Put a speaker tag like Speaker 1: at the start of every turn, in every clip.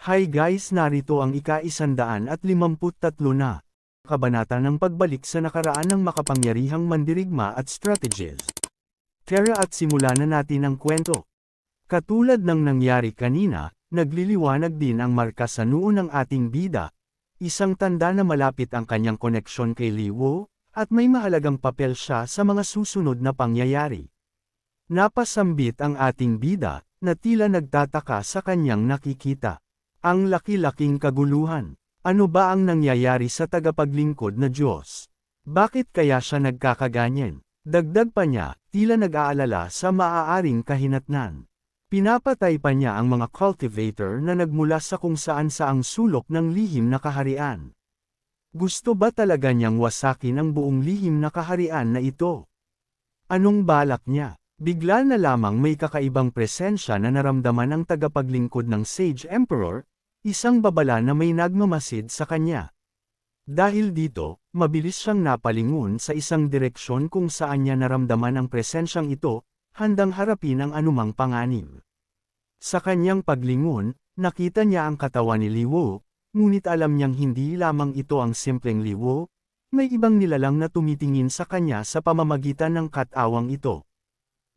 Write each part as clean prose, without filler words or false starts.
Speaker 1: Hi guys, narito ang ika-153 na kabanata ng pagbalik sa nakaraan ng makapangyarihang mandirigma at strategies. Tara at simulan na natin ang kwento. Katulad ng nangyari kanina, nagliliwanag din ang marka sa noo ng ating bida, isang tanda na malapit ang kanyang koneksyon kay Li Wu, at may mahalagang papel siya sa mga susunod na pangyayari. Napasambit ang ating bida, na tila nagtataka sa kanyang nakikita. Ang laki-laking kaguluhan. Ano ba ang nangyayari sa tagapaglingkod na Diyos? Bakit kaya siya nagkakaganyan? Dagdag pa niya, tila nag-aalala sa maaaring kahinatnan. Pinapatay pa niya ang mga cultivator na nagmula sa kung saan saang sulok ng lihim na kaharian. Gusto ba talaga niyang wasakin ang buong lihim na kaharian na ito? Anong balak niya? Bigla na lamang may kakaibang presensya na naramdaman ng tagapaglingkod ng Sage Emperor, isang babala na may nagmamasid sa kanya. Dahil dito, mabilis siyang napalingon sa isang direksyon kung saan niya naramdaman ang presensyang ito, handang harapin ang anumang panganib. Sa kanyang paglingon, nakita niya ang katawan ni Li Wu, ngunit alam niyang hindi lamang ito ang simpleng Li Wu, may ibang nilalang na tumitingin sa kanya sa pamamagitan ng katawang ito.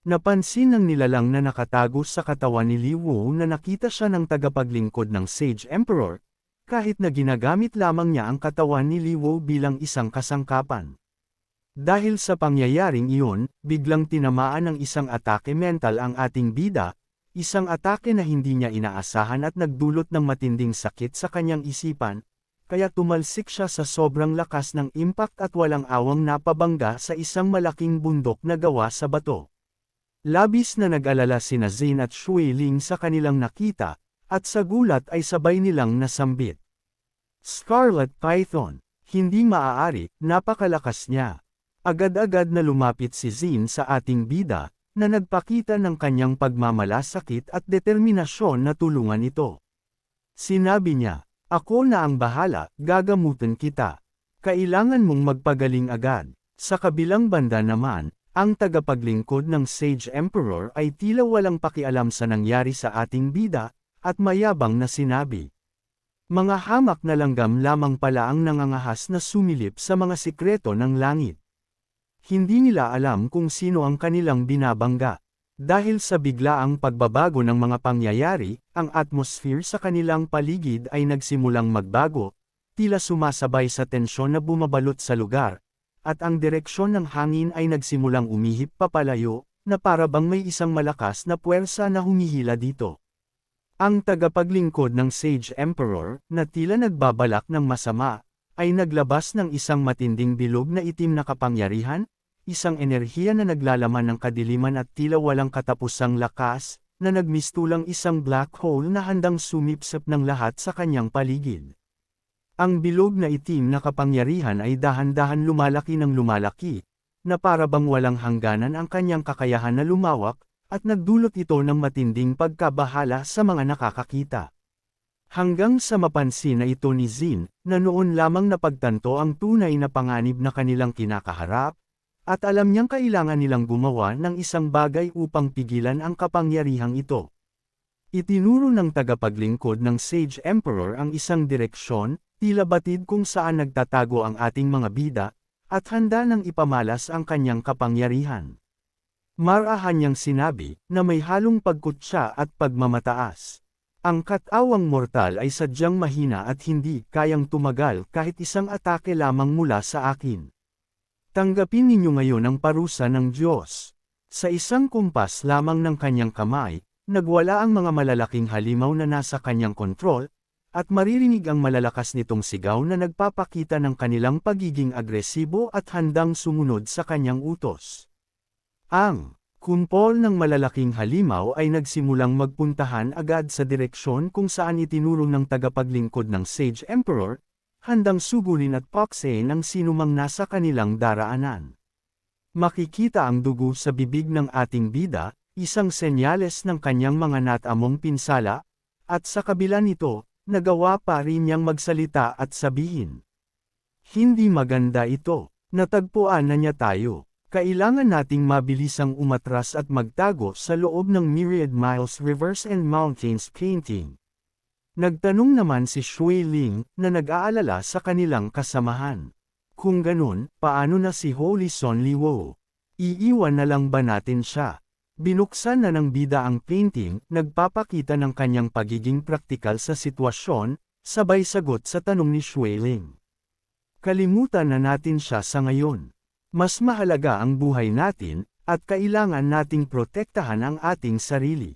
Speaker 1: Napansin ng nilalang na nakatago sa katawan ni Li Wu na nakita siya ng tagapaglingkod ng Sage Emperor, kahit na ginagamit lamang niya ang katawan ni Li Wu bilang isang kasangkapan. Dahil sa pangyayaring iyon, biglang tinamaan ng isang atake mental ang ating bida, isang atake na hindi niya inaasahan at nagdulot ng matinding sakit sa kanyang isipan, kaya tumalsik siya sa sobrang lakas ng impact at walang awang napabangga sa isang malaking bundok na gawa sa bato. Labis na nag-alala sina Zin at Shui Ling sa kanilang nakita, at sa gulat ay sabay nilang nasambit. Scarlet Python, hindi maaari, napakalakas niya. Agad-agad na lumapit si Zin sa ating bida, na nagpakita ng kanyang pagmamalasakit at determinasyon na tulungan ito. Sinabi niya, "Ako na ang bahala, gagamutin kita. Kailangan mong magpagaling agad." Sa kabilang banda naman, ang tagapaglingkod ng Sage Emperor ay tila walang pakialam sa nangyari sa ating bida, at mayabang na sinabi. Mga hamak na langgam lamang pala ang nangangahas na sumilip sa mga sikreto ng langit. Hindi nila alam kung sino ang kanilang binabangga. Dahil sa biglaang pagbabago ng mga pangyayari, ang atmosphere sa kanilang paligid ay nagsimulang magbago, tila sumasabay sa tensyon na bumabalot sa lugar. At ang direksyon ng hangin ay nagsimulang umihip papalayo, na para bang may isang malakas na puwersa na humihila dito. Ang tagapaglingkod ng Sage Emperor, na tila nagbabalak ng masama, ay naglabas ng isang matinding bilog na itim na kapangyarihan, isang enerhiya na naglalaman ng kadiliman at tila walang katapusang lakas, na nagmistulang isang black hole na handang sumipsip ng lahat sa kanyang paligid. Ang bilog na itim na kapangyarihan ay dahan-dahan lumalaki ng lumalaki, na para bang walang hangganan ang kanyang kakayahan na lumawak, at nagdulot ito ng matinding pagkabahala sa mga nakakakita. Hanggang sa mapansin na ito ni Zin, na noon lamang napagtanto ang tunay na panganib na kanilang kinakaharap, at alam niyang kailangan nilang gumawa ng isang bagay upang pigilan ang kapangyarihang ito. Itinuro ng tagapaglingkod ng Sage Emperor ang isang direksyon, tila batid kung saan nagtatago ang ating mga bida, at handa nang ipamalas ang kanyang kapangyarihan. Marahan niyang sinabi, na may halong pagkutsa at pagmamataas. Ang katawang mortal ay sadyang mahina at hindi kayang tumagal kahit isang atake lamang mula sa akin. Tanggapin ninyo ngayon ang parusa ng Diyos. Sa isang kumpas lamang ng kanyang kamay, nagwala ang mga malalaking halimaw na nasa kanyang kontrol, at maririnig ang malalakas nitong sigaw na nagpapakita ng kanilang pagiging agresibo at handang sumunod sa kanyang utos. Ang kumpol ng malalaking halimaw ay nagsimulang magpuntahan agad sa direksyon kung saan itinuro ng tagapaglingkod ng Sage Emperor, handang sugulin at paksein ang sinumang nasa kanilang daraanan. Makikita ang dugo sa bibig ng ating bida, isang senyales ng kanyang mga natamong pinsala, at sa kabila nito, nagawa pa rin niyang magsalita at sabihin. Hindi maganda ito, natagpuan na niya tayo. Kailangan nating mabilisang umatras at magtago sa loob ng Myriad Miles Rivers and Mountains painting. Nagtanong naman si Shui Ling na nag-aalala sa kanilang kasamahan. Kung ganun, paano na si Holy Son Liwo? Iiwan na lang ba natin siya? Binuksan na ng bida ang painting, nagpapakita ng kanyang pagiging praktikal sa sitwasyon, sabay sagot sa tanong ni Shui Ling. Kalimutan na natin siya sa ngayon. Mas mahalaga ang buhay natin, at kailangan nating protektahan ang ating sarili.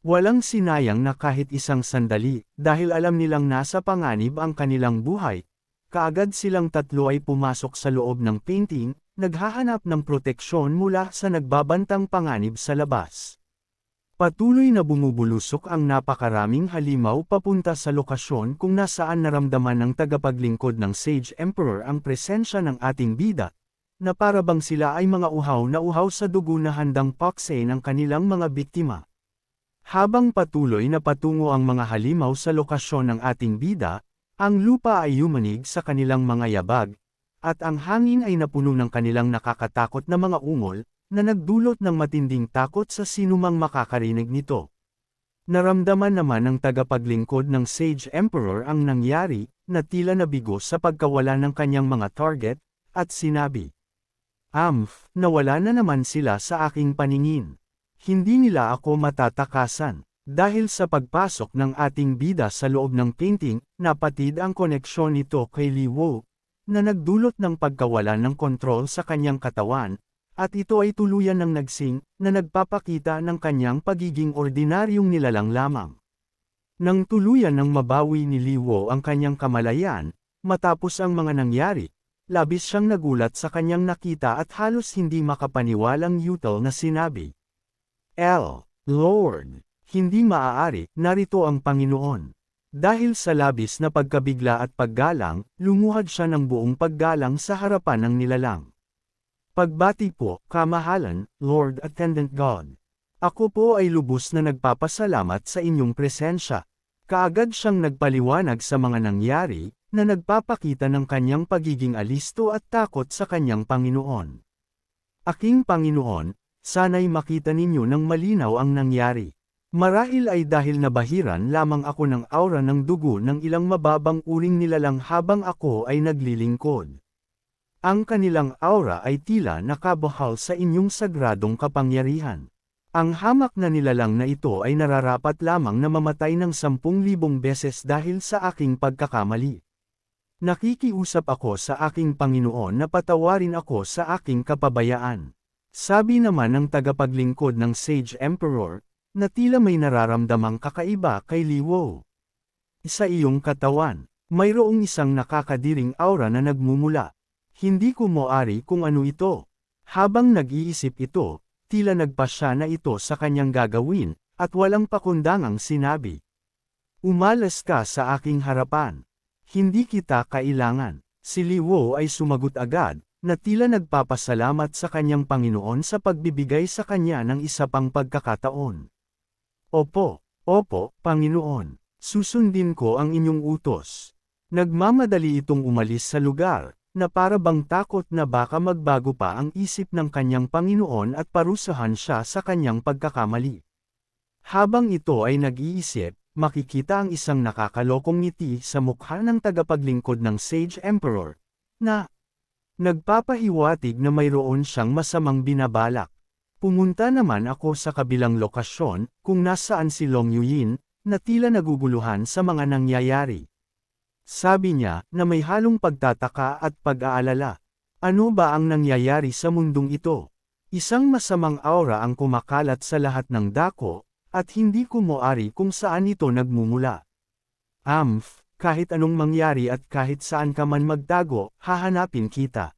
Speaker 1: Walang sinayang na kahit isang sandali, dahil alam nilang nasa panganib ang kanilang buhay. Kaagad silang tatlo ay pumasok sa loob ng painting, naghahanap ng proteksyon mula sa nagbabantang panganib sa labas. Patuloy na bumubulusok ang napakaraming halimaw papunta sa lokasyon kung nasaan naramdaman ng tagapaglingkod ng Sage Emperor ang presensya ng ating bida, na parabang sila ay mga uhaw na uhaw sa dugo na handang pakse ng kanilang mga biktima. Habang patuloy na patungo ang mga halimaw sa lokasyon ng ating bida, ang lupa ay yumanig sa kanilang mga yabag, at ang hangin ay napuno ng kanilang nakakatakot na mga ungol, na nagdulot ng matinding takot sa sinumang makakarinig nito. Naramdaman naman ng tagapaglingkod ng Sage Emperor ang nangyari, na tila nabigo sa pagkawala ng kanyang mga target, at sinabi, nawala na naman sila sa aking paningin. Hindi nila ako matatakasan. Dahil sa pagpasok ng ating bida sa loob ng painting, napatid ang koneksyon nito kay Li Wo, na nagdulot ng pagkawalan ng kontrol sa kanyang katawan, at ito ay tuluyan ng nagsing, na nagpapakita ng kanyang pagiging ordinaryong nilalang lamang. Nang tuluyan ng mabawi ni Li Wo ang kanyang kamalayan, matapos ang mga nangyari, labis siyang nagulat sa kanyang nakita at halos hindi makapaniwalang yutal na sinabi. Lord, hindi maaari, narito ang Panginoon. Dahil sa labis na pagkabigla at paggalang, lumuhad siya ng buong paggalang sa harapan ng nilalang. Pagbati po, kamahalan, Lord Attendant God. Ako po ay lubos na nagpapasalamat sa inyong presensya. Kaagad siyang nagpaliwanag sa mga nangyari, na nagpapakita ng kanyang pagiging alisto at takot sa kanyang Panginoon. Aking Panginoon, sana'y makita ninyo ng malinaw ang nangyari. Marahil ay dahil nabahiran lamang ako ng aura ng dugo ng ilang mababang uring nilalang habang ako ay naglilingkod. Ang kanilang aura ay tila nakabahal sa inyong sagradong kapangyarihan. Ang hamak na nilalang na ito ay nararapat lamang na mamatay ng 10,000 beses dahil sa aking pagkakamali. Nakikiusap ako sa aking Panginoon na patawarin ako sa aking kapabayaan. Sabi naman ng tagapaglingkod ng Sage Emperor, na tila may nararamdamang kakaiba kay Li Wo. Sa iyong katawan, mayroong isang nakakadiring aura na nagmumula. Hindi ko moari kung ano ito. Habang nag-iisip ito, tila nagpasya na ito sa kanyang gagawin, at walang pakundangang sinabi. Umalas ka sa aking harapan. Hindi kita kailangan. Si Li Wo ay sumagot agad, na tila nagpapasalamat sa kanyang Panginoon sa pagbibigay sa kanya ng isa pang pagkakataon. Opo, Panginoon, susundin ko ang inyong utos. Nagmamadali itong umalis sa lugar, na para bang takot na baka magbago pa ang isip ng kanyang Panginoon at parusahan siya sa kanyang pagkakamali. Habang ito ay nag-iisip, makikita ang isang nakakalokong ngiti sa mukha ng tagapaglingkod ng Sage Emperor, na nagpapahiwatig na mayroon siyang masamang binabalak. Pumunta naman ako sa kabilang lokasyon, kung nasaan si Long Yuyin, na tila naguguluhan sa mga nangyayari. Sabi niya, na may halong pagtataka at pag-aalala. Ano ba ang nangyayari sa mundong ito? Isang masamang aura ang kumakalat sa lahat ng dako, at hindi ko moari kung saan ito nagmumula. Kahit anong mangyari at kahit saan ka man magtago, hahanapin kita.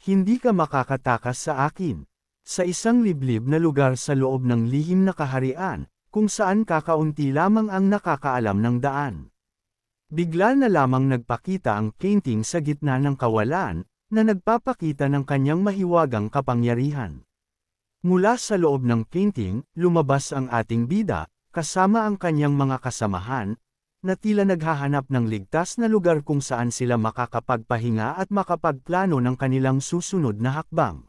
Speaker 1: Hindi ka makakatakas sa akin. Sa isang liblib na lugar sa loob ng lihim na kaharian, kung saan kakaunti lamang ang nakakaalam ng daan. Bigla na lamang nagpakita ang painting sa gitna ng kawalan, na nagpapakita ng kanyang mahiwagang kapangyarihan. Mula sa loob ng painting, lumabas ang ating bida, kasama ang kanyang mga kasamahan, na tila naghahanap ng ligtas na lugar kung saan sila makakapagpahinga at makapagplano ng kanilang susunod na hakbang.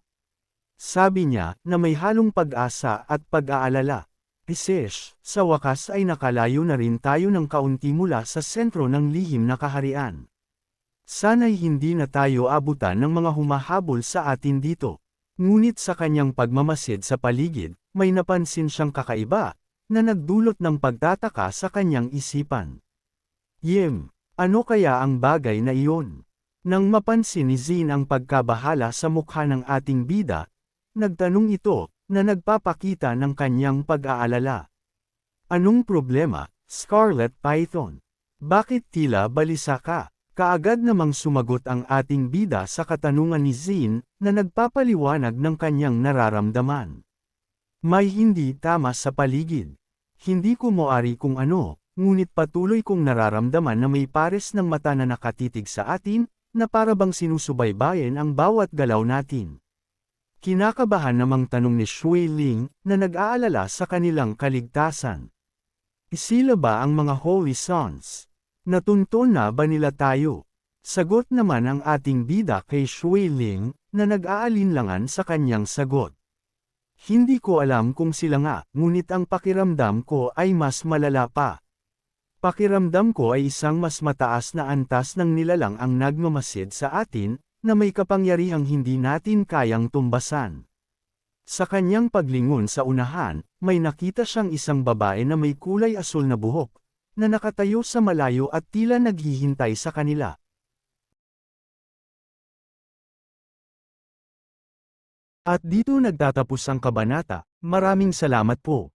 Speaker 1: Sabi niya, na may halong pag-asa at pag-aalala. Isesh, sa wakas ay nakalayo na rin tayo ng kaunti mula sa sentro ng lihim na kaharian. Sana'y hindi na tayo abutan ng mga humahabol sa atin dito. Ngunit sa kanyang pagmamasid sa paligid, may napansin siyang kakaiba, na nagdulot ng pagtataka sa kanyang isipan. Ano kaya ang bagay na iyon? Nang mapansin ni Zin ang pagkabahala sa mukha ng ating bida, nagtanong ito, na nagpapakita ng kanyang pag-aalala. Anong problema, Scarlet Python? Bakit tila balisa ka? Kaagad namang sumagot ang ating bida sa katanungan ni Zin, na nagpapaliwanag ng kanyang nararamdaman. May hindi tama sa paligid. Hindi ko moari kung ano, ngunit patuloy kong nararamdaman na may pares ng mata na nakatitig sa atin, na parabang sinusubaybayan ang bawat galaw natin. Kinakabahan namang tanong ni Shui Ling, na nag-aalala sa kanilang kaligtasan. Sila ba ang mga Holy Sons? Natunton na ba nila tayo? Sagot naman ang ating bida kay Shui Ling, na nag-aalinlangan sa kanyang sagot. Hindi ko alam kung sila nga, ngunit ang pakiramdam ko ay mas malala pa. Pakiramdam ko ay isang mas mataas na antas ng nilalang ang nagmamasid sa atin, na may kapangyarihang hindi natin kayang tumbasan. Sa kanyang paglingon sa unahan, may nakita siyang isang babae na may kulay asul na buhok, na nakatayo sa malayo at tila naghihintay sa kanila. At dito nagtatapos ang kabanata. Maraming salamat po.